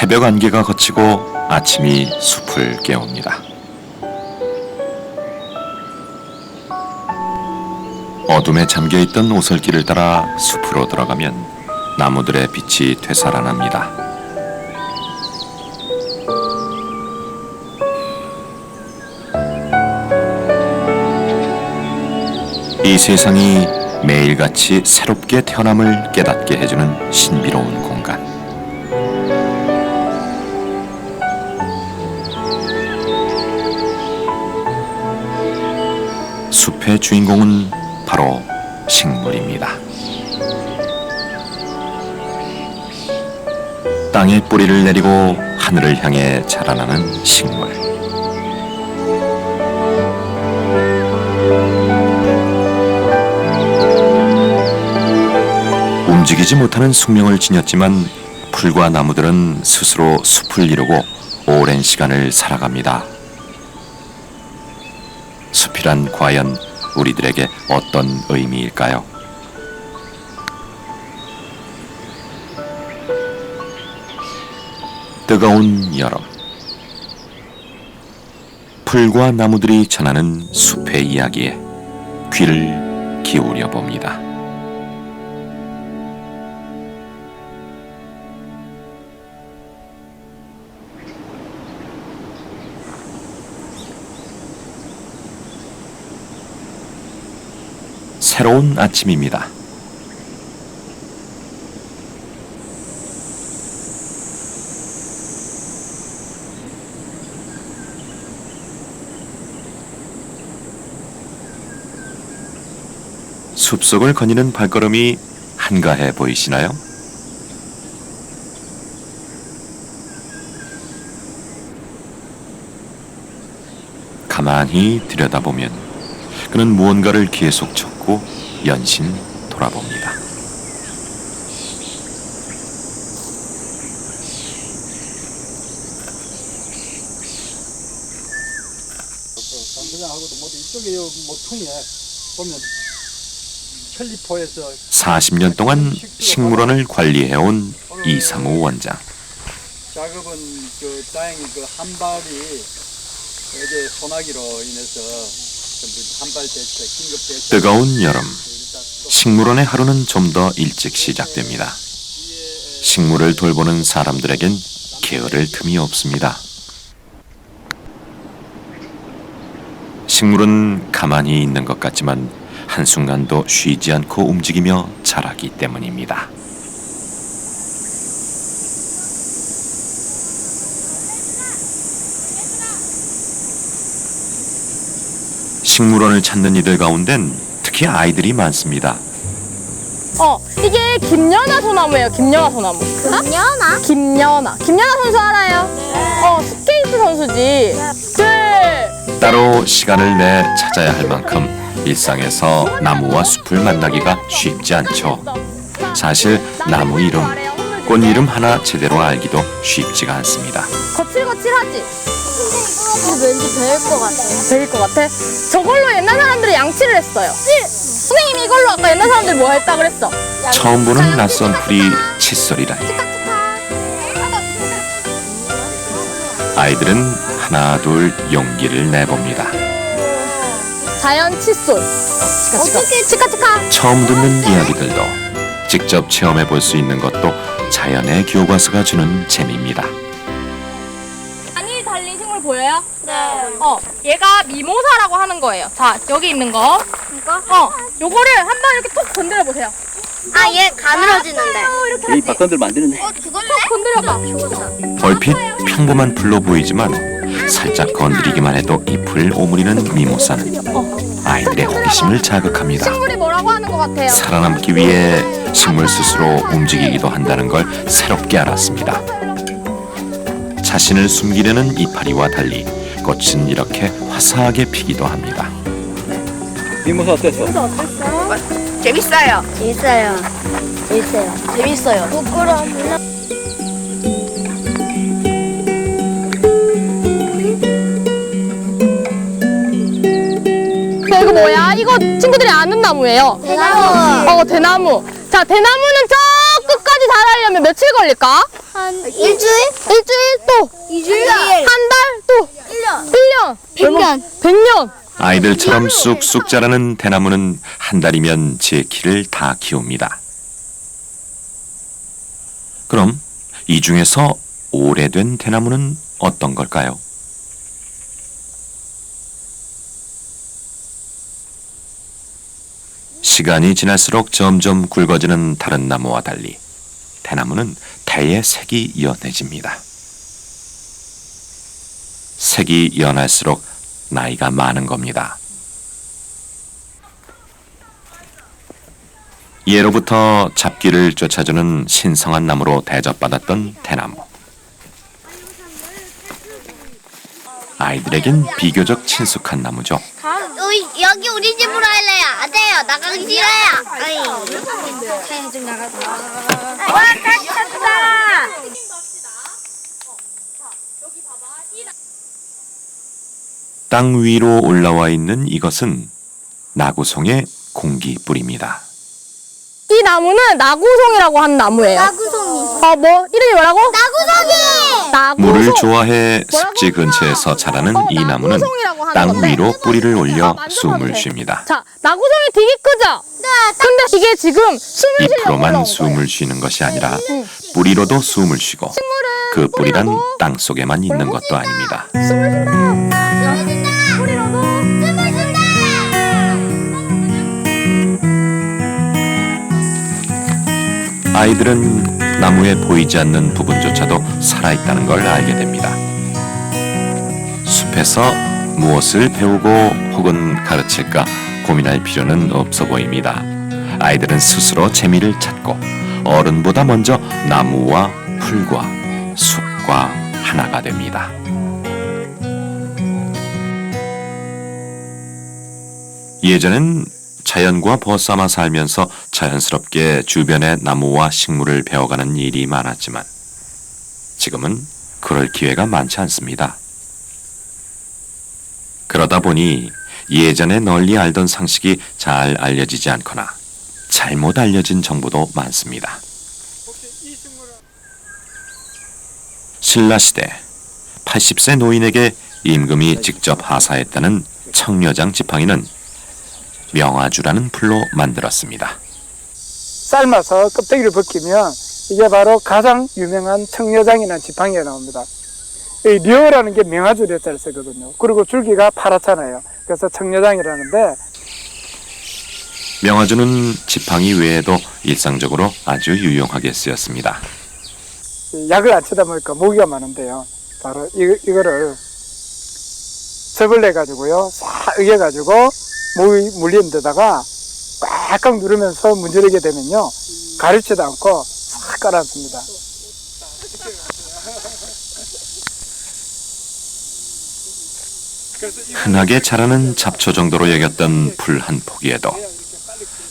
새벽 안개가 걷히고 아침이 숲을 깨웁니다. 어둠에 잠겨있던 오솔길을 따라 숲으로 들어가면 나무들의 빛이 되살아납니다. 이 세상이 매일같이 새롭게 태어남을 깨닫게 해주는 신비로운 공간. 숲의 주인공은 바로 식물입니다. 땅에 뿌리를 내리고 하늘을 향해 자라나는 식물. 움직이지 못하는 숙명을 지녔지만 풀과 나무들은 스스로 숲을 이루고 오랜 시간을 살아갑니다. 숲이란 과연 우리들에게 어떤 의미일까요? 뜨거운 여름, 풀과 나무들이 전하는 숲의 이야기에 귀를 기울여 봅니다. 새로운 아침입니다. 숲속을 거니는 발걸음이 한가해 보이시나요? 가만히 들여다보면 그는 무언가를 계속 적고 연신 돌아봅니다. 담배장하고도 모두 이쪽에 모퉁이에 보면 캘리포에서 40년 동안 식물원을 관리해온 이상우 원장. 작업은 다행히 한 발이 어제 소나기로 인해서 한발 대책, 긴급 대책. 뜨거운 여름, 식물원의 하루는 좀 더 일찍 시작됩니다. 식물을 돌보는 사람들에겐 게으를 틈이 없습니다. 식물은 가만히 있는 것 같지만 한순간도 쉬지 않고 움직이며 자라기 때문입니다. 식물원을 찾는 이들 가운데는 특히 아이들이 많습니다. 이게 김연아 소나무예요. 김연아 소나무. 김연아? 김연아 선수 알아요? 네. 스케이트 선수지. 네. 따로 시간을 내 찾아야 할 만큼 일상에서 나무와 숲을 만나기가 쉽지 않죠. 사실 나무 이름, 꽃 이름 하나 제대로 알기도 쉽지가 않습니다. 거칠거칠하지? 근데 왠지 배일 것 같아. 배일 것 같아? 저걸로 옛날 사람들이 양치를 했어요. 선생님이 이걸로 아까 옛날 사람들이 뭐 했다 그랬어? 처음 보는 낯선 풀이 칫솔이라니. 아이들은 하나 둘 용기를 내봅니다. 자연 칫솔. 어떻게 치카치카? 처음 듣는 이야기들도 직접 체험해 볼 수 있는 것도 자연의 교과서가 주는 재미입니다. 많이 달린 식물 보여요? 네. 얘가 미모사라고 하는 거예요. 자, 여기 있는 거. 이거? 요거를 한번 이렇게 톡 건드려 보세요. 아, 얘 가늘어지는데. 이렇게 하지. 박건들 만드는데. 죽을래? 건드려봐. 얼핏 평범한 풀로 보이지만 살짝 건드리기만 해도 잎을 오므리는 미모사는 아이들의 호기심을 자극합니다. 식물이 뭐라고 하는 것 같아요? 살아남기 위해 식물 스스로 움직이기도 한다는 걸 새롭게 알았습니다. 자신을 숨기려는 이파리와 달리 꽃은 이렇게 화사하게 피기도 합니다. 미모사 어땠어? 재밌어요. 부끄러워. 이거 뭐야? 이거 친구들이 아는 나무예요. 대나무. 대나무. 자, 대나무는 저 저까지 자라려면 며칠 걸릴까? 한 일주일? 일주일 또 2주일? 한 달 또 1년 100년. 100년. 아이들처럼 쑥쑥 자라는 대나무는 한 달이면 제 키를 다 키웁니다. 그럼 이 중에서 오래된 대나무는 어떤 걸까요? 시간이 지날수록 점점 굵어지는 다른 나무와 달리 대나무는 대의 색이 연해집니다. 색이 연할수록 나이가 많은 겁니다. 예로부터 잡기를 쫓아주는 신성한 나무로 대접받았던 대나무. 아이들에겐 비교적 친숙한 나무죠. 여기 우리 집으로 할래요. 안 돼요. 나가기 싫어요. 아이. 그냥 좀 나가서. 와, 깎았다. 땅 위로 올라와 있는 이것은 나구송의 공기뿌리입니다. 이 나무는 나구송이라고 하는 나무예요. 나구송이. 뭐 이름이 뭐라고? 나구송이. 나구송. 물을 좋아해 습지 근처에서 자라는 이 나무는 나구송이라고 하는 땅 건데. 위로 뿌리를 올려 만들어봐도 숨을 돼. 쉽니다. 자, 나구송이 되게 크죠? 네. 근데 이게 지금 숨을 쉬려고 잎으로만 올라온 숨을 거예요. 쉬는 것이 아니라 뿌리로도 숨을 쉬고 그 뿌리란 땅 속에만 있는 것도 아닙니다. 숨을 쉰다. 뿌리로도 숨을 쉰다. 아이들은 나무에 보이지 않는 부분조차도 살아있다는 걸 알게 됩니다. 숲에서 무엇을 배우고 혹은 가르칠까 고민할 필요는 없어 보입니다. 아이들은 스스로 재미를 찾고 어른보다 먼저 나무와 풀과 숲과 하나가 됩니다. 예전엔 자연과 벗삼아 살면서 자연스럽게 주변의 나무와 식물을 배워가는 일이 많았지만 지금은 그럴 기회가 많지 않습니다. 그러다 보니 예전에 널리 알던 상식이 잘 알려지지 않거나 잘못 알려진 정보도 많습니다. 신라시대 80세 노인에게 임금이 직접 하사했다는 청려장 지팡이는 명아주라는 풀로 만들었습니다. 삶아서 껍데기를 벗기면 이게 바로 가장 유명한 청려장이라는 지팡이가 나옵니다. 이 려라는 게 명아주 려자를 쓰거든요. 그리고 줄기가 파랗잖아요. 그래서 청려장이라는데 명아주는 지팡이 외에도 일상적으로 아주 유용하게 쓰였습니다. 약을 안 치다 보니까 모기가 많은데요. 바로 이거를 섭을 내가지고요. 싹 으겨가지고 모기 물리는 데다가 꽉꽉 누르면서 문지르게 되면요. 가르치도 않고 싹 깔아줍니다. 흔하게 자라는 잡초 정도로 여겼던 풀 한 포기에도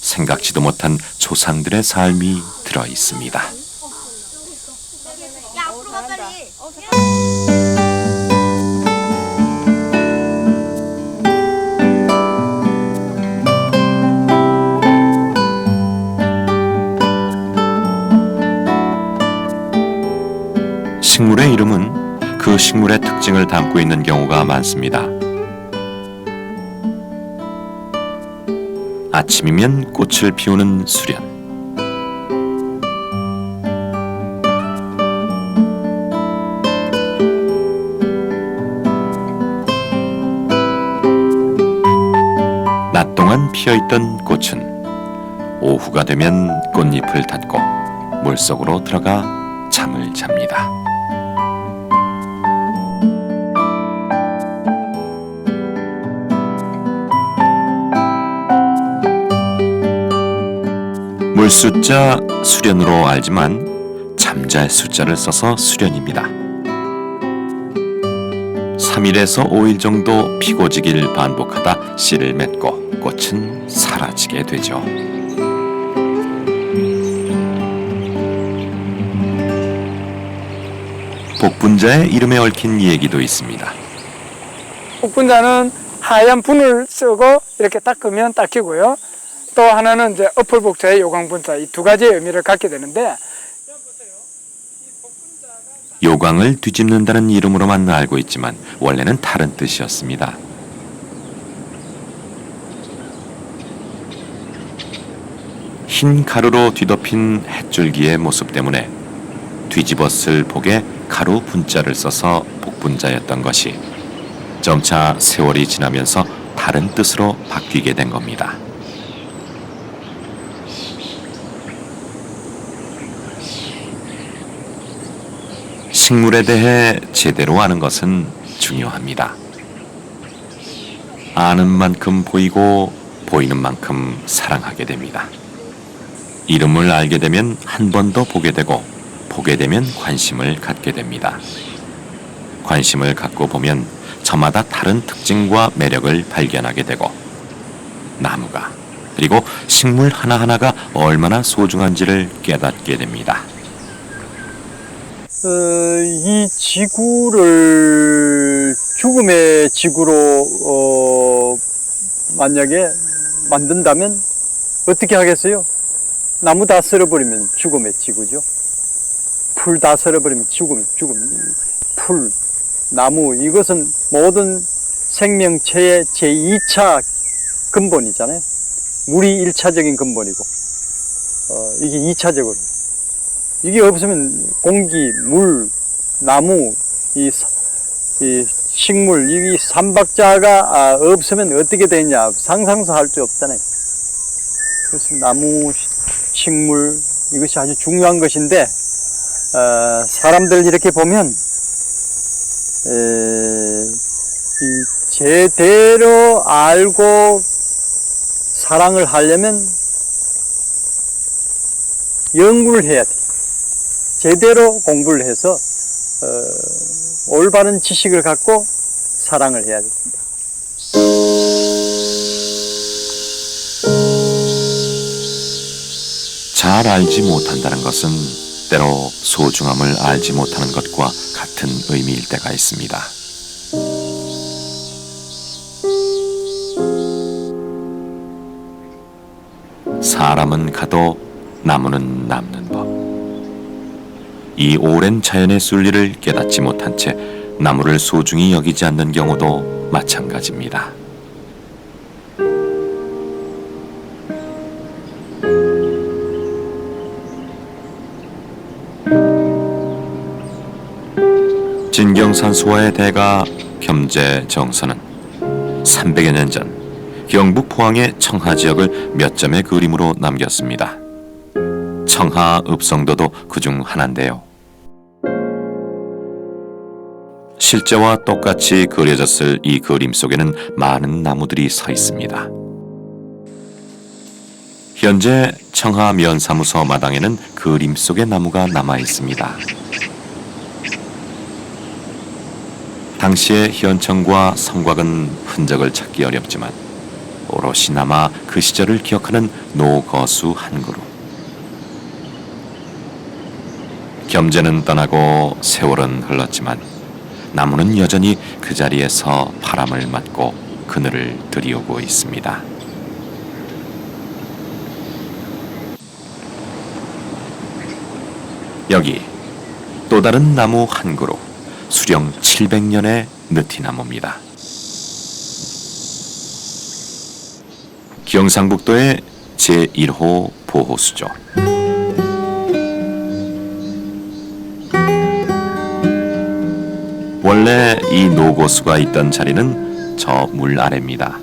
생각지도 못한 조상들의 삶이 들어 있습니다. 야, 앞으로 가 빨리. 식물의 이름은 그 식물의 특징을 담고 있는 경우가 많습니다. 아침이면 꽃을 피우는 수련. 낮 동안 피어있던 꽃은 오후가 되면 꽃잎을 닫고 물속으로 들어가 잠을 잡니다. 물숫자 수련으로 알지만 잠잘 숫자를 써서 수련입니다. 3일에서 5일 정도 피고지기를 반복하다 씨를 맺고 꽃은 사라지게 되죠. 복분자의 이름에 얽힌 얘기도 있습니다. 복분자는 하얀 분을 쓰고 이렇게 닦으면 닦이고요. 또 하나는 이제 어플복자의 요강분자 이 두 가지의 의미를 갖게 되는데 요강을 뒤집는다는 이름으로만 알고 있지만 원래는 다른 뜻이었습니다. 흰 가루로 뒤덮인 햇줄기의 모습 때문에 뒤집었을 복에 가루 분자를 써서 복분자였던 것이 점차 세월이 지나면서 다른 뜻으로 바뀌게 된 겁니다. 식물에 대해 제대로 아는 것은 중요합니다. 아는 만큼 보이고 보이는 만큼 사랑하게 됩니다. 이름을 알게 되면 한 번 더 보게 되고 보게 되면 관심을 갖게 됩니다. 관심을 갖고 보면 저마다 다른 특징과 매력을 발견하게 되고 나무가 그리고 식물 하나하나가 얼마나 소중한지를 깨닫게 됩니다. 이 지구를 죽음의 지구로 만약에 만든다면 어떻게 하겠어요? 나무 다 썰어버리면 죽음의 지구죠. 풀 다 썰어버리면 죽음. 풀, 나무, 이것은 모든 생명체의 제2차 근본이잖아요. 물이 1차적인 근본이고, 이게 2차적으로. 이게 없으면 공기, 물, 나무, 이 식물, 이 삼박자가 없으면 어떻게 되냐. 상상도 할 수 없잖아요. 그래서 나무, 식물, 이것이 아주 중요한 것인데, 사람들 이렇게 보면, 제대로 알고 사랑을 하려면 연구를 해야 돼요. 제대로 공부를 해서 올바른 지식을 갖고 사랑을 해야 됩니다. 잘 알지 못한다는 것은 때로 소중함을 알지 못하는 것과 같은 의미일 때가 있습니다. 사람은 가도 나무는 남는 법. 이 오랜 자연의 순리를 깨닫지 못한 채 나무를 소중히 여기지 않는 경우도 마찬가지입니다. 진경산수화의 대가 겸재정선은 300여 년 전 경북 포항의 청하 지역을 몇 점의 그림으로 남겼습니다. 청하 읍성도도 그중 하나인데요. 실제와 똑같이 그려졌을 이 그림 속에는 많은 나무들이 서 있습니다. 현재 청하 면사무소 마당에는 그림 속의 나무가 남아 있습니다. 당시의 현청과 성곽은 흔적을 찾기 어렵지만 오롯이 남아 그 시절을 기억하는 노거수 한 그루. 겸재는 떠나고 세월은 흘렀지만 나무는 여전히 그 자리에서 바람을 맞고 그늘을 들이오고 있습니다. 여기 또 다른 나무 한 그루, 수령 700년의 느티나무입니다. 경상북도의 제1호 보호수죠. 원래 이 노고수가 있던 자리는 저 물 아래입니다.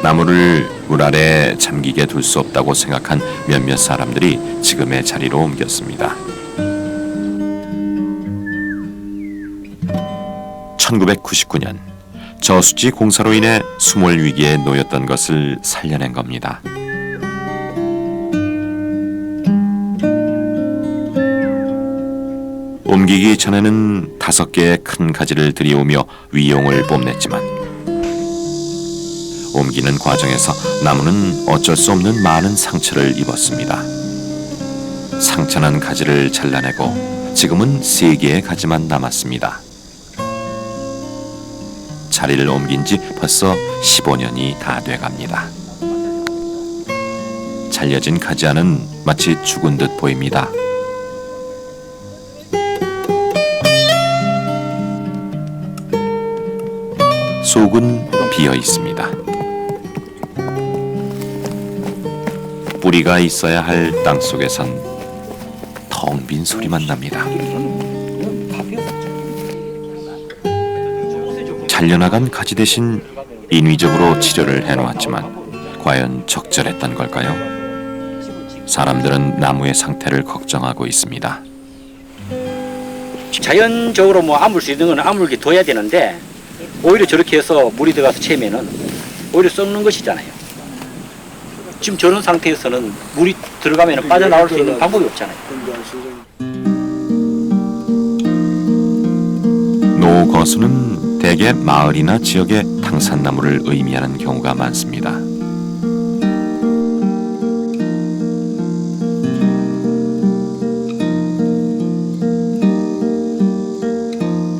나무를 물 아래 잠기게 둘 수 없다고 생각한 몇몇 사람들이 지금의 자리로 옮겼습니다. 1999년 저수지 공사로 인해 수몰 위기에 놓였던 것을 살려낸 겁니다. 옮기기 전에는 5개의 큰 가지를 들이오며 위용을 뽐냈지만 옮기는 과정에서 나무는 어쩔 수 없는 많은 상처를 입었습니다. 상처난 가지를 잘라내고 지금은 3개의 가지만 남았습니다. 자리를 옮긴 지 벌써 15년이 다 돼갑니다. 잘려진 가지안은 마치 죽은 듯 보입니다. 속은 비어 있습니다. 뿌리가 있어야 할 땅 속에선 텅 빈 소리만 납니다. 잘려나간 가지 대신 인위적으로 치료를 해놓았지만 과연 적절했던 걸까요? 사람들은 나무의 상태를 걱정하고 있습니다. 자연적으로 뭐 아물 수 있는 건 아물게 둬야 되는데 오히려 저렇게 해서 물이 들어가서 채면은 오히려 썩는 것이잖아요. 지금 저런 상태에서는 물이 들어가면 빠져나올 수 있는 방법이 없잖아요. 노거수는 대개 마을이나 지역의 당산나무를 의미하는 경우가 많습니다.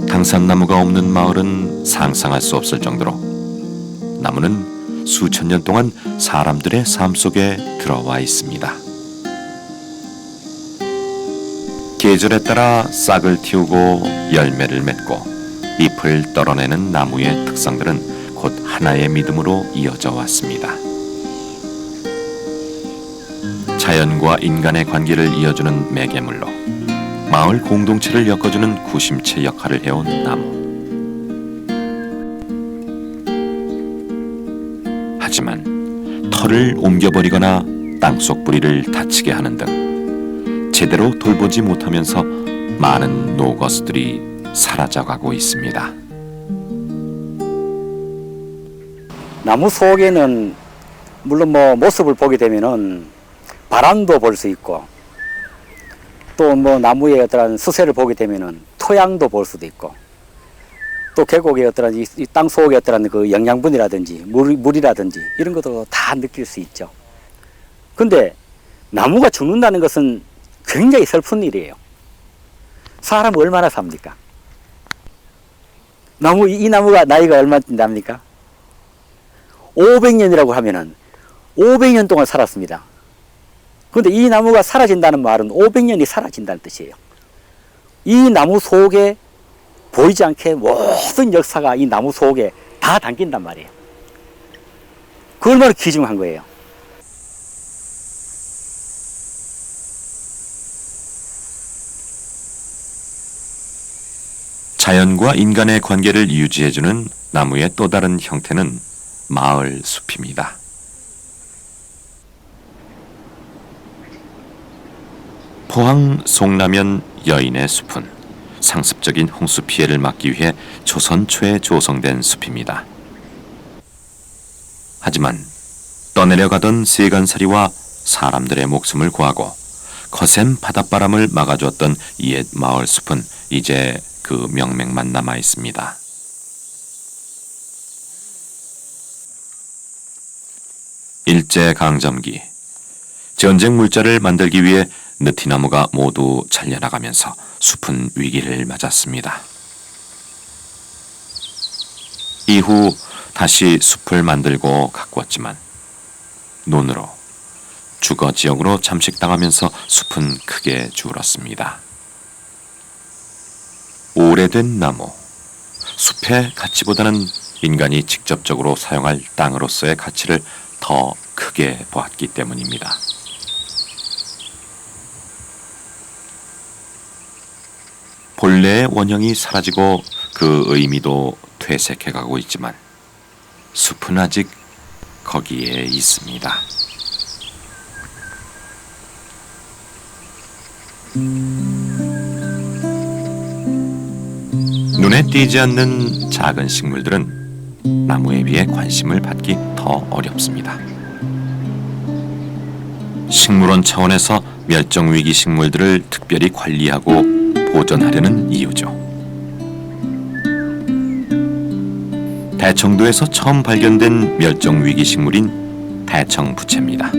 당산나무가 없는 마을은 상상할 수 없을 정도로 나무는 수천 년 동안 사람들의 삶 속에 들어와 있습니다. 계절에 따라 싹을 틔우고 열매를 맺고 잎을 떨어내는 나무의 특성들은 곧 하나의 믿음으로 이어져 왔습니다. 자연과 인간의 관계를 이어주는 매개물로 마을 공동체를 엮어주는 구심체 역할을 해온 나무. 하지만 털을 옮겨버리거나 땅속 뿌리를 다치게 하는 등 제대로 돌보지 못하면서 많은 노거수들이 사라져가고 있습니다. 나무 속에는 물론 뭐 모습을 보게 되면은 바람도 볼 수 있고 또 뭐 나무의 어떠한 수세를 보게 되면은 토양도 볼 수도 있고 또 계곡의 어떠한 이 땅 속의 어떠한 그 영양분이라든지 물이라든지 이런 것도 다 느낄 수 있죠. 근데 나무가 죽는다는 것은 굉장히 슬픈 일이에요. 사람은 얼마나 삽니까? 이 나무가 나이가 얼마 됩니까? 500년이라고 하면은 500년 동안 살았습니다. 그런데 이 나무가 사라진다는 말은 500년이 사라진다는 뜻이에요. 이 나무 속에 보이지 않게 모든 역사가 이 나무 속에 다 담긴단 말이에요. 그 얼마나 귀중한 거예요. 자연과 인간의 관계를 유지해주는 나무의 또 다른 형태는 마을 숲입니다. 포항 송라면 여인의 숲은 상습적인 홍수 피해를 막기 위해 조선 초에 조성된 숲입니다. 하지만 떠내려가던 세간살이와 사람들의 목숨을 구하고 거센 바닷바람을 막아주었던 옛 마을 숲은 이제 그 명맥만 남아 있습니다. 일제강점기 전쟁 물자를 만들기 위해 느티나무가 모두 잘려나가면서 숲은 위기를 맞았습니다. 이후 다시 숲을 만들고 가꾸었지만 논으로 주거 지역으로 잠식당하면서 숲은 크게 줄었습니다. 오래된 나무, 숲의 가치보다는 인간이 직접적으로 사용할 땅으로서의 가치를 더 크게 보았기 때문입니다. 본래의 원형이 사라지고 그 의미도 퇴색해가고 있지만 숲은 아직 거기에 있습니다. 눈에 띄지 않는 작은 식물들은 나무에 비해 관심을 받기 더 어렵습니다. 식물원 차원에서 멸종위기 식물들을 특별히 관리하고 보존하려는 이유죠. 대청도에서 처음 발견된 멸종위기 식물인 대청부채입니다.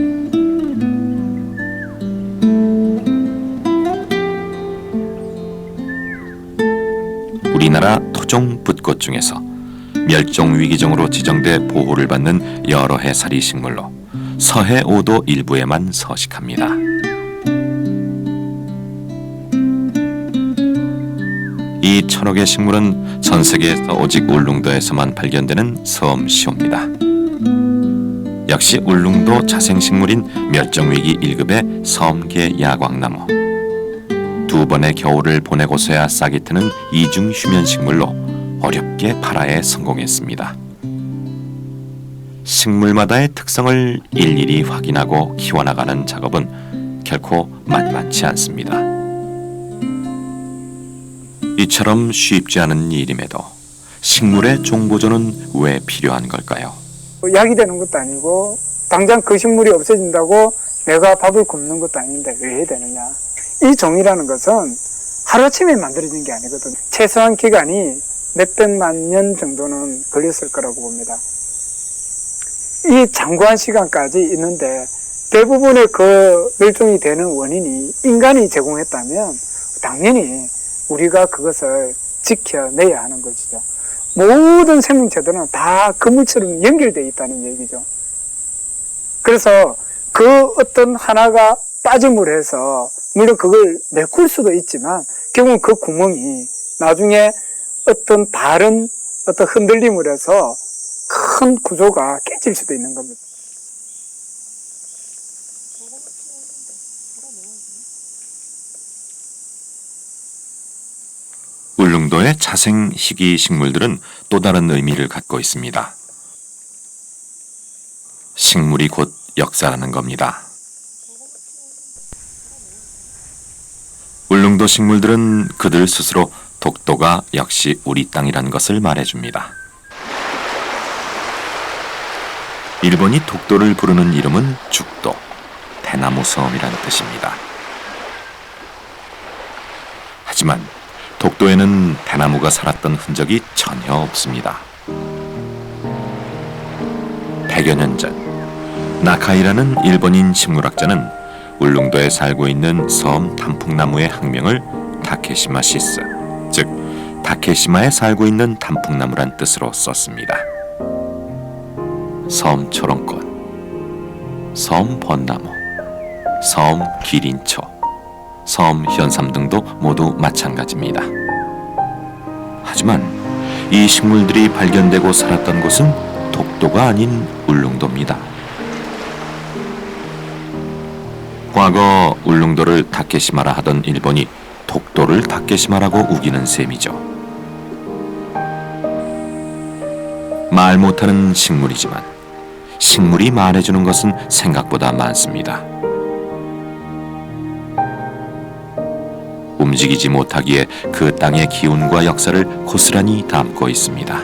우리나라 토종 붓꽃 중에서 멸종위기종으로 지정돼 보호를 받는 여러 해살이 식물로 서해 5도 일부에만 서식합니다. 이 천옥의 식물은 전 세계에서 오직 울릉도에서만 발견되는 섬시호입니다. 역시 울릉도 자생식물인 멸종위기 1급의 섬계 야광나무. 두 번의 겨울을 보내고서야 싹이 트는 이중 휴면식물로 어렵게 발화에 성공했습니다. 식물마다의 특성을 일일이 확인하고 키워나가는 작업은 결코 만만치 않습니다. 이처럼 쉽지 않은 일임에도 식물의 종보존은 왜 필요한 걸까요? 약이 되는 것도 아니고 당장 그 식물이 없어진다고 내가 밥을 굶는 것도 아닌데 왜 해야 되느냐. 이 종이라는 것은 하루아침에 만들어진 게 아니거든. 최소한 기간이 몇백만 년 정도는 걸렸을 거라고 봅니다. 이 장구한 시간까지 있는데 대부분의 그 멸종이 되는 원인이 인간이 제공했다면 당연히 우리가 그것을 지켜내야 하는 것이죠. 모든 생명체들은 다 그물처럼 연결되어 있다는 얘기죠. 그래서 그 어떤 하나가 빠짐으로 해서 물론 그걸 메꿀 수도 있지만 결국은 그 구멍이 나중에 어떤 다른 어떤 흔들림을 해서 큰 구조가 깨질 수도 있는 겁니다. 울릉도의 자생 희귀 식물들은 또 다른 의미를 갖고 있습니다. 식물이 곧 역사라는 겁니다. 울릉도 식물들은 그들 스스로 독도가 역시 우리 땅이라는 것을 말해줍니다. 일본이 독도를 부르는 이름은 죽도, 대나무섬이라는 뜻입니다. 하지만 독도에는 대나무가 살았던 흔적이 전혀 없습니다. 100여 년 전, 나카이라는 일본인 식물학자는 울릉도에 살고 있는 섬 단풍나무의 학명을 다케시마시스, 즉 다케시마에 살고 있는 단풍나무란 뜻으로 썼습니다. 섬 초롱꽃, 섬 벚나무, 섬 기린초, 섬 현삼 등도 모두 마찬가지입니다. 하지만 이 식물들이 발견되고 살았던 곳은 독도가 아닌 울릉도입니다. 과거 울릉도를 다케시마라 하던 일본이 독도를 다케시마라고 우기는 셈이죠. 말 못하는 식물이지만 식물이 말해주는 것은 생각보다 많습니다. 움직이지 못하기에 그 땅의 기운과 역사를 고스란히 담고 있습니다.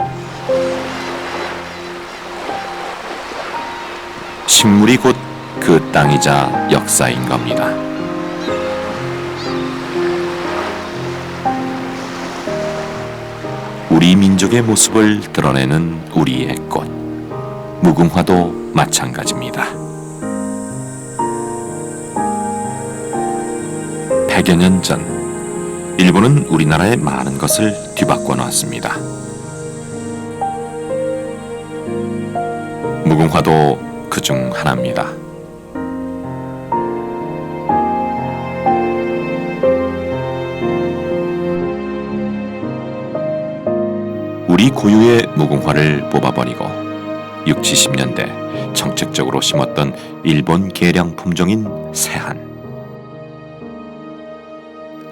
식물이 곧 그 땅이자 역사인 겁니다. 우리 민족의 모습을 드러내는 우리의 꽃, 무궁화도 마찬가지입니다. 100여 년 전, 일본은 우리나라의 많은 것을 뒤바꿔 놨습니다. 무궁화도 그중 하나입니다. 우리 고유의 무궁화를 뽑아버리고 60, 70년대 정책적으로 심었던 일본 개량 품종인 세한.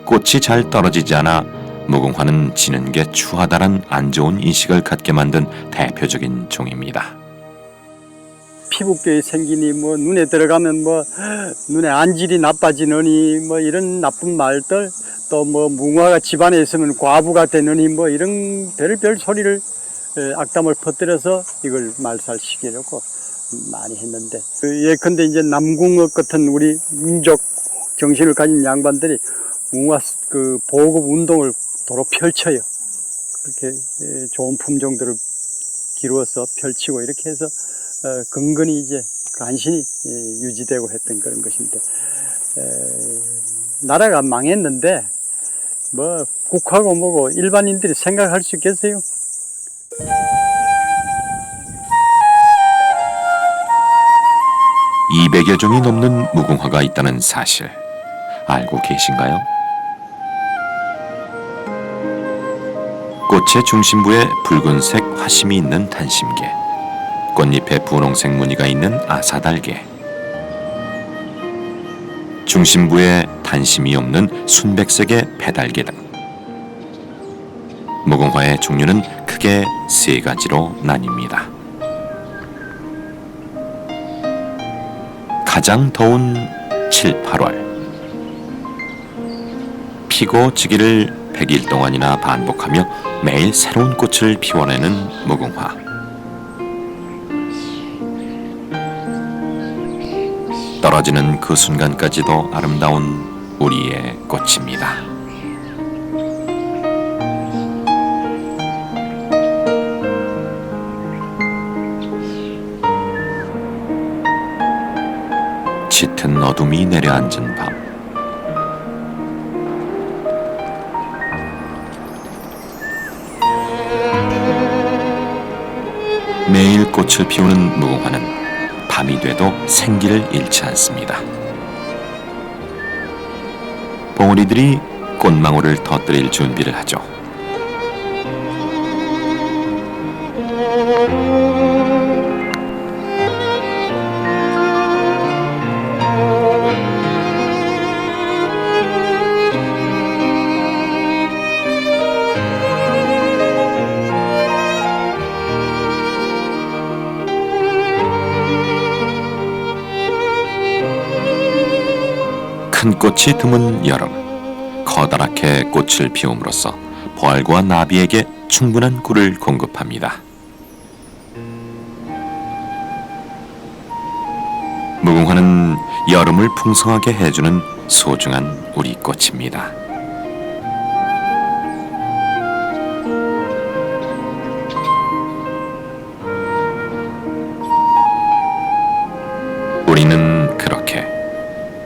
꽃이 잘 떨어지지 않아 무궁화는 지는 게 추하다란 안 좋은 인식을 갖게 만든 대표적인 종입니다. 피부병이 생기니 뭐 눈에 들어가면 뭐 눈의 안질이 나빠지느니 뭐 이런 나쁜 말들, 또 뭐 무궁화가 집안에 있으면 과부가 되느니 뭐 이런 별별 소리를 악담을 퍼뜨려서 이걸 말살시키려고 많이 했는데, 예컨대 이제 남궁업 같은 우리 민족 정신을 가진 양반들이 무궁화 그 보급 운동을 도로 펼쳐요. 그렇게 좋은 품종들을 기루어서 펼치고 이렇게 해서 근근히 이제 간신히 유지되고 했던 그런 것인데, 나라가 망했는데 뭐 국화고 뭐고 일반인들이 생각할 수 있겠어요? (200여) 종이 넘는 무궁화가 있다는 사실 알고 계신가요? 꽃의 중심부에 붉은색 화심이 있는 단심계, 꽃잎에 분홍색 무늬가 있는 아사달계, 중심부에 단심이 없는 순백색의 페달계 등 무궁화의 종류는 크게 세 가지로 나뉩니다. 가장 더운 7, 8월 피고 지기를 100일 동안이나 반복하며 매일 새로운 꽃을 피워내는 무궁화. 떨어지는 그 순간까지도 아름다운 우리의 꽃입니다. 짙은 어둠이 내려앉은 밤. 매일 꽃을 피우는 무궁화는 밤이 돼도 생기를 잃지 않습니다. 봉우리들이 꽃망울을 터뜨릴 준비를 하죠. 큰 꽃이 드문 여름, 커다랗게 꽃을 피움으로써 벌과 나비에게 충분한 꿀을 공급합니다. 무궁화는 여름을 풍성하게 해주는 소중한 우리 꽃입니다. 우리는 그렇게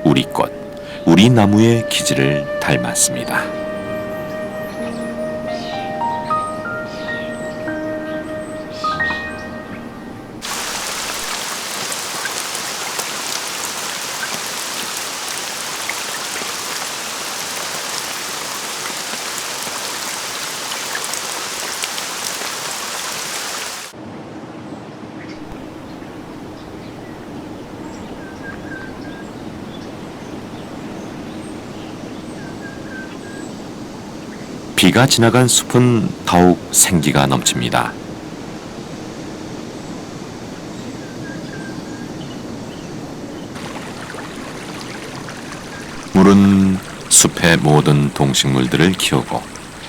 우리 꽃, 우리 나무의 기질을 닮았습니다. 비가 지나간 숲은 더욱 생기가 넘칩니다. 물은 숲의 모든 동식물들을 키우고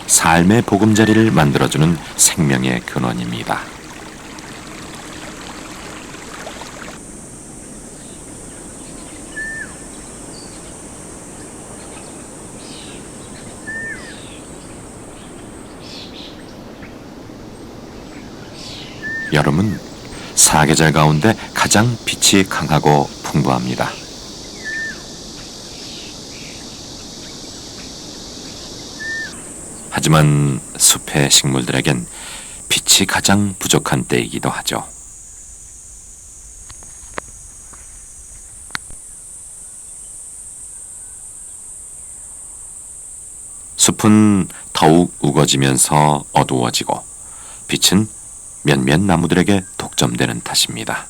삶의 보금자리를 만들어주는 생명의 근원입니다. 여름은 사계절 가운데 가장 빛이 강하고 풍부합니다. 하지만 숲의 식물들에겐 빛이 가장 부족한 때이기도 하죠. 숲은 더욱 우거지면서 어두워지고 빛은 몇몇 나무들에게 독점되는 탓입니다.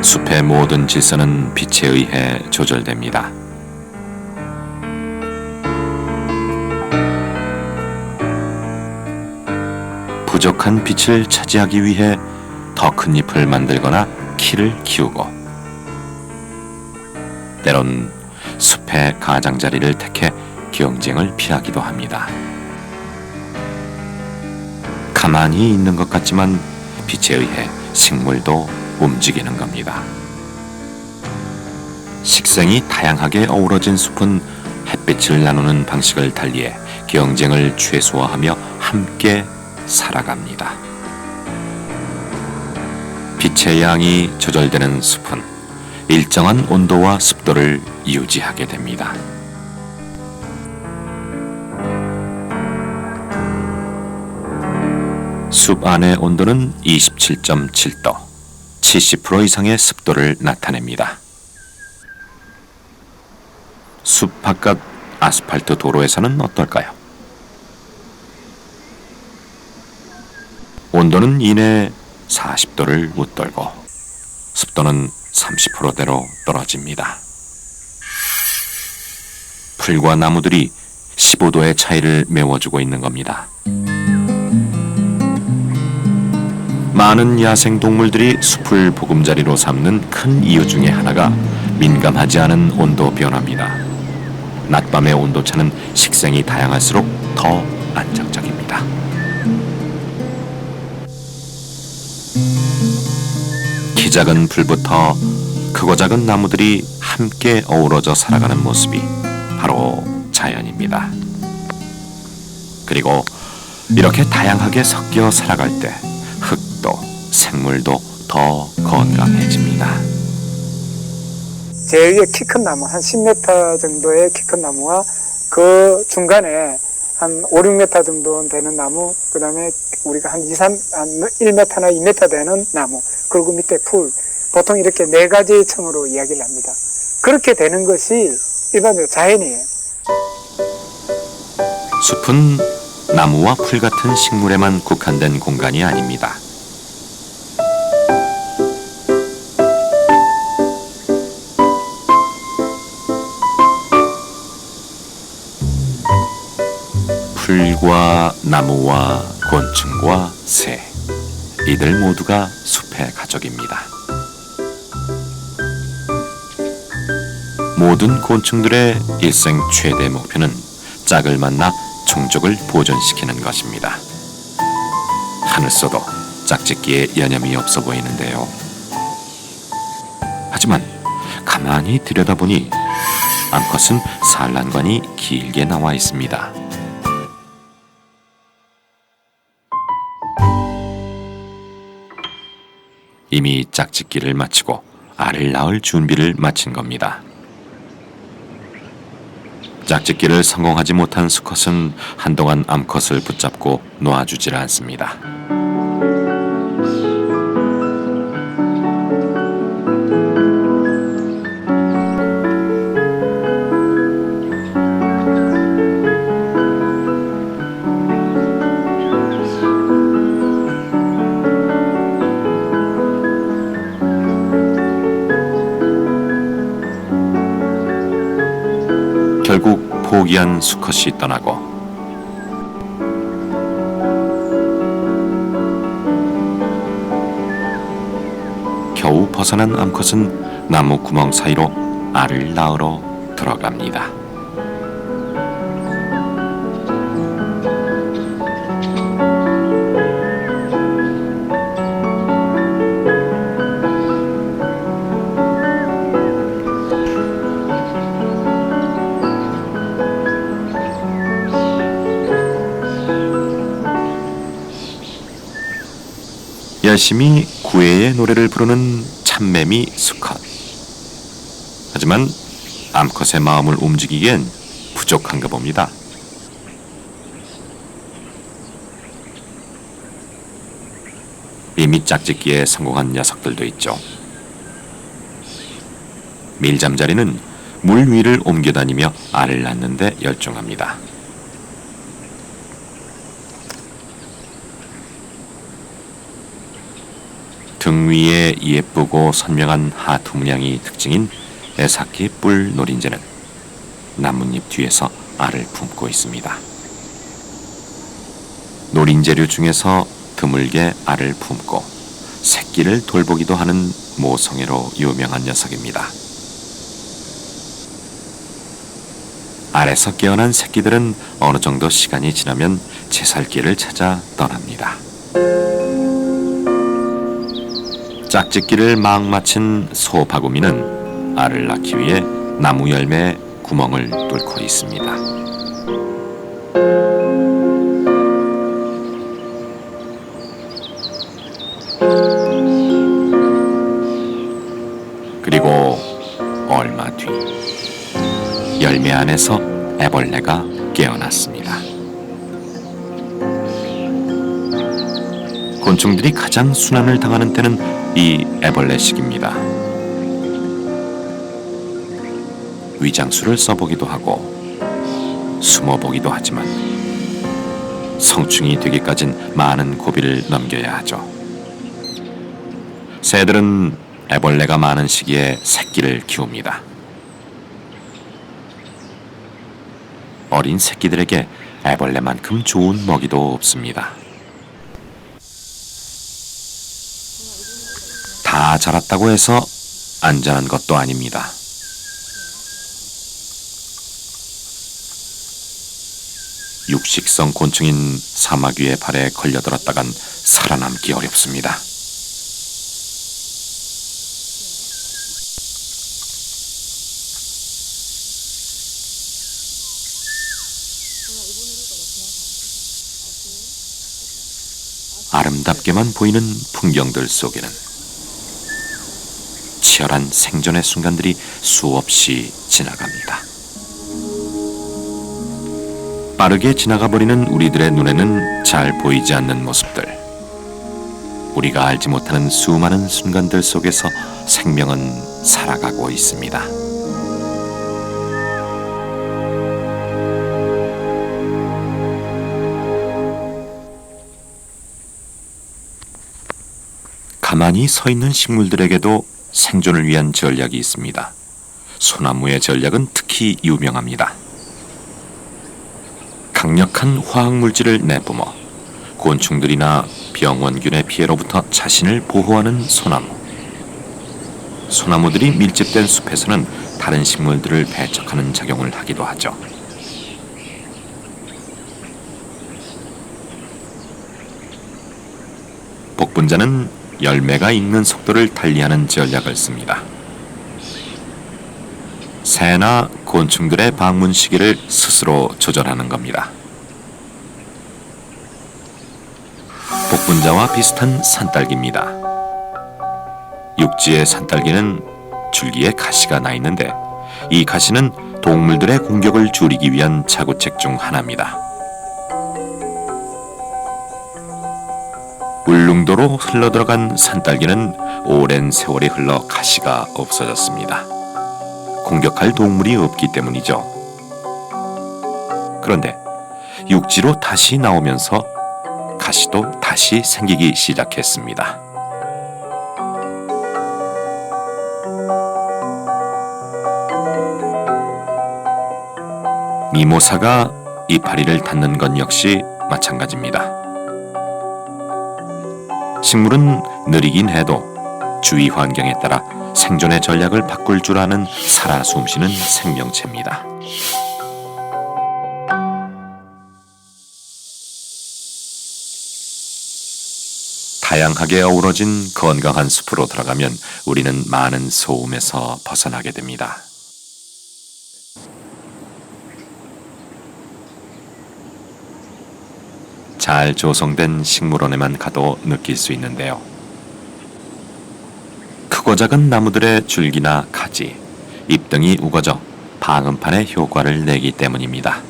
숲의 모든 질서는 빛에 의해 조절됩니다. 부족한 빛을 차지하기 위해 더 큰 잎을 만들거나 키를 키우고, 때론 숲의 가장자리를 택해 경쟁을 피하기도 합니다. 가만히 있는 것 같지만 빛에 의해 식물도 움직이는 겁니다. 식생이 다양하게 어우러진 숲은 햇빛을 나누는 방식을 달리해 경쟁을 최소화하며 함께 살아갑니다. 빛의 양이 조절되는 숲은 일정한 온도와 습도를 유지하게 됩니다. 숲 안의 온도는 27.7도, 70% 이상의 습도를 나타냅니다. 숲 바깥 아스팔트 도로에서는 어떨까요? 온도는 이내 40도를 웃돌고 습도는 30%대로 떨어집니다. 풀과 나무들이 15도의 차이를 메워주고 있는 겁니다. 많은 야생 동물들이 숲을 보금자리로 삼는 큰 이유 중에 하나가 민감하지 않은 온도 변화입니다. 낮밤의 온도차는 식생이 다양할수록 더 안정적입니다. 키 작은 풀부터 크고 작은 나무들이 함께 어우러져 살아가는 모습이 바로 자연입니다. 그리고 이렇게 다양하게 섞여 살아갈 때 흙도 생물도 더 건강해집니다. 제일 키 큰 나무, 한 10m 정도의 키 큰 나무와 그 중간에 한 5, 6m 정도 되는 나무, 그 다음에 우리가 한 1m나 2m 되는 나무, 그리고 밑에 풀, 보통 이렇게 4가지 층으로 이야기를 합니다. 그렇게 되는 것이 일반적으로 자연이에요. 숲은 나무와 풀 같은 식물에만 국한된 공간이 아닙니다. 풀과 나무와 곤충과 새, 이들 모두가 숲의 가족입니다. 모든 곤충들의 일생 최대 목표는 짝을 만나 종족을 보존시키는 것입니다. 하늘소도 짝짓기에 여념이 없어 보이는데요. 하지만 가만히 들여다보니 암컷은 산란관이 길게 나와 있습니다. 이미 짝짓기를 마치고 알을 낳을 준비를 마친 겁니다. 짝짓기를 성공하지 못한 수컷은 한동안 암컷을 붙잡고 놓아주질 않습니다. 결국 포기한 수컷이 떠나고 겨우 벗어난 암컷은 나무 구멍 사이로 알을 낳으러 들어갑니다. 열심히 구애의 노래를 부르는 참매미 수컷. 하지만 암컷의 마음을 움직이기엔 부족한가 봅니다. 이미 짝짓기에 성공한 녀석들도 있죠. 밀잠자리는 물 위를 옮겨다니며 알을 낳는 데 열중합니다. 등 위에 예쁘고 선명한 하트 문양이 특징인 에사키 뿔 노린재는 나뭇잎 뒤에서 알을 품고 있습니다. 노린재류 중에서 드물게 알을 품고 새끼를 돌보기도 하는 모성애로 유명한 녀석입니다. 알에서 깨어난 새끼들은 어느 정도 시간이 지나면 제 살 길을 찾아 떠납니다. 짝짓기를 막 마친 소바구미는 알을 낳기 위해 나무 열매에 구멍을 뚫고 있습니다. 그리고 얼마 뒤 열매 안에서 애벌레가 깨어났습니다. 곤충들이 가장 순환을 당하는 때는 이 애벌레 시기입니다. 위장술을 써보기도 하고 숨어보기도 하지만 성충이 되기까진 많은 고비를 넘겨야 하죠. 새들은 애벌레가 많은 시기에 새끼를 키웁니다. 어린 새끼들에게 애벌레만큼 좋은 먹이도 없습니다. 다 자랐다고 해서 안전한 것도 아닙니다. 육식성 곤충인 사마귀의 발에 걸려들었다간 살아남기 어렵습니다. 아름답게만 보이는 풍경들 속에는 치열한 생존의 순간들이 수없이 지나갑니다. 빠르게 지나가버리는 우리들의 눈에는 잘 보이지 않는 모습들, 우리가 알지 못하는 수많은 순간들 속에서 생명은 살아가고 있습니다. 가만히 서 있는 식물들에게도 생존을 위한 전략이 있습니다. 소나무의 전략은 특히 유명합니다. 강력한 화학물질을 내뿜어 곤충들이나 병원균의 피해로부터 자신을 보호하는 소나무. 소나무들이 밀집된 숲에서는 다른 식물들을 배척하는 작용을 하기도 하죠. 복분자는 열매가 익는 속도를 달리하는 전략을 씁니다. 새나 곤충들의 방문 시기를 스스로 조절하는 겁니다. 복분자와 비슷한 산딸기입니다. 육지의 산딸기는 줄기에 가시가 나 있는데 이 가시는 동물들의 공격을 줄이기 위한 자구책 중 하나입니다. 울릉도로 흘러들어간 산딸기는 오랜 세월이 흘러 가시가 없어졌습니다. 공격할 동물이 없기 때문이죠. 그런데 육지로 다시 나오면서 가시도 다시 생기기 시작했습니다. 미모사가 이파리를 닫는 건 역시 마찬가지입니다. 식물은 느리긴 해도 주위 환경에 따라 생존의 전략을 바꿀 줄 아는 살아 숨쉬는 생명체입니다. 다양하게 어우러진 건강한 숲으로 들어가면 우리는 많은 소음에서 벗어나게 됩니다. 잘 조성된 식물원에만 가도 느낄 수 있는데요. 크고 작은 나무들의 줄기나 가지, 잎 등이 우거져 방음판의 효과를 내기 때문입니다.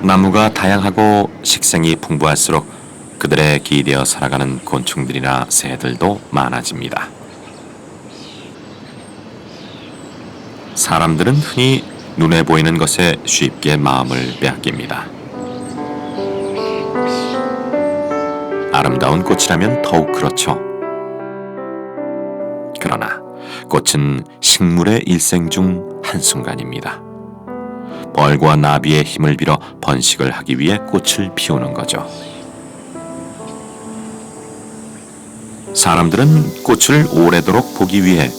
나무가 다양하고 식생이 풍부할수록 그들에 기대어 살아가는 곤충들이나 새들도 많아집니다. 사람들은 흔히 눈에 보이는 것에 쉽게 마음을 빼앗깁니다. 아름다운 꽃이라면 더욱 그렇죠. 그러나 꽃은 식물의 일생 중 한순간입니다. 벌과 나비의 힘을 빌어 번식을 하기 위해 꽃을 피우는 거죠. 사람들은 꽃을 오래도록 보기 위해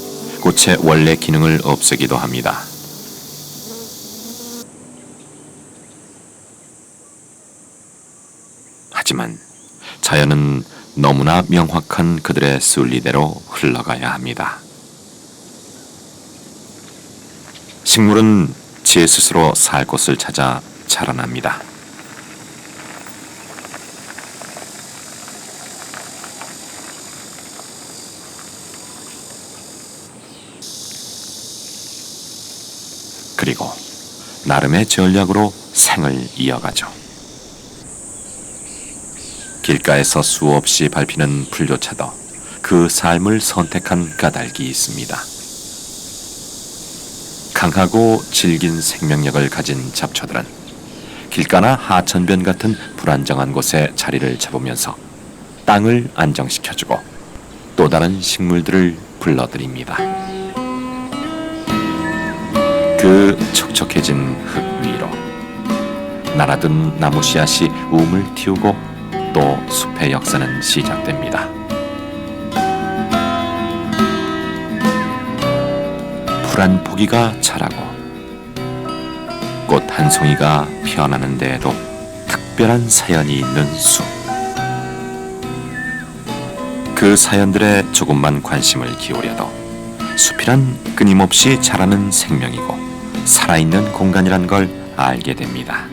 꽃의 원래 기능을 없애기도 합니다. 하지만 자연은 너무나 명확한 그들의 순리대로 흘러가야 합니다. 식물은 제 스스로 살 곳을 찾아 자라납니다. 그리고 나름의 전략으로 생을 이어가죠. 길가에서 수없이 밟히는 풀조차도 그 삶을 선택한 까닭이 있습니다. 강하고 질긴 생명력을 가진 잡초들은 길가나 하천변 같은 불안정한 곳에 자리를 잡으면서 땅을 안정시켜주고 또 다른 식물들을 불러들입니다. 그 촉촉해진 흙 위로 날아든 나무 씨앗이 움을 틔우고 또 숲의 역사는 시작됩니다. 풀 한 포기가 자라고 꽃 한 송이가 피어나는 데에도 특별한 사연이 있는 숲. 그 사연들에 조금만 관심을 기울여도 숲이란 끊임없이 자라는 생명이고 살아있는 공간이란 걸 알게 됩니다.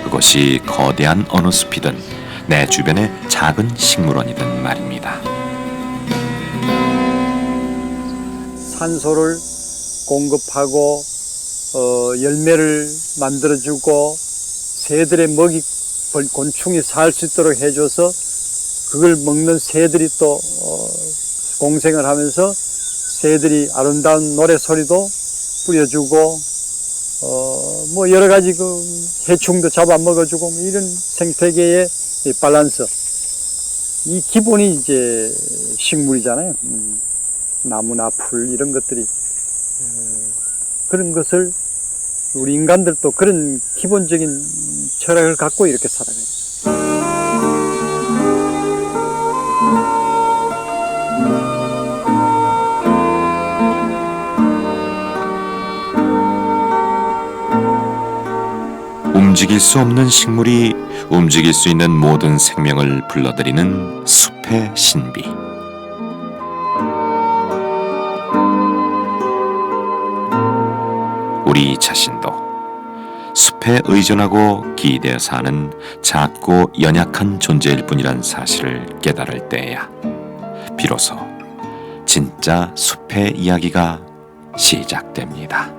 그것이 거대한 어느 숲이든 내 주변의 작은 식물원이든 말입니다. 산소를 공급하고 열매를 만들어주고 새들의 먹이 곤충이 살 수 있도록 해줘서 그걸 먹는 새들이 또 공생을 하면서 새들이 아름다운 노래 소리도 뿌려주고 뭐 여러 가지 그 해충도 잡아먹어주고 뭐 이런 생태계의 이 밸런스, 이 기본이 이제 식물이잖아요. 나무나 풀 이런 것들이 그런 것을 우리 인간들도 그런 기본적인 철학을 갖고 이렇게 살아가요. 움직일 수 없는 식물이 움직일 수 있는 모든 생명을 불러들이는 숲의 신비. 우리 자신도 숲에 의존하고 기대어 사는 작고 연약한 존재일 뿐이란 사실을 깨달을 때야 비로소 진짜 숲의 이야기가 시작됩니다.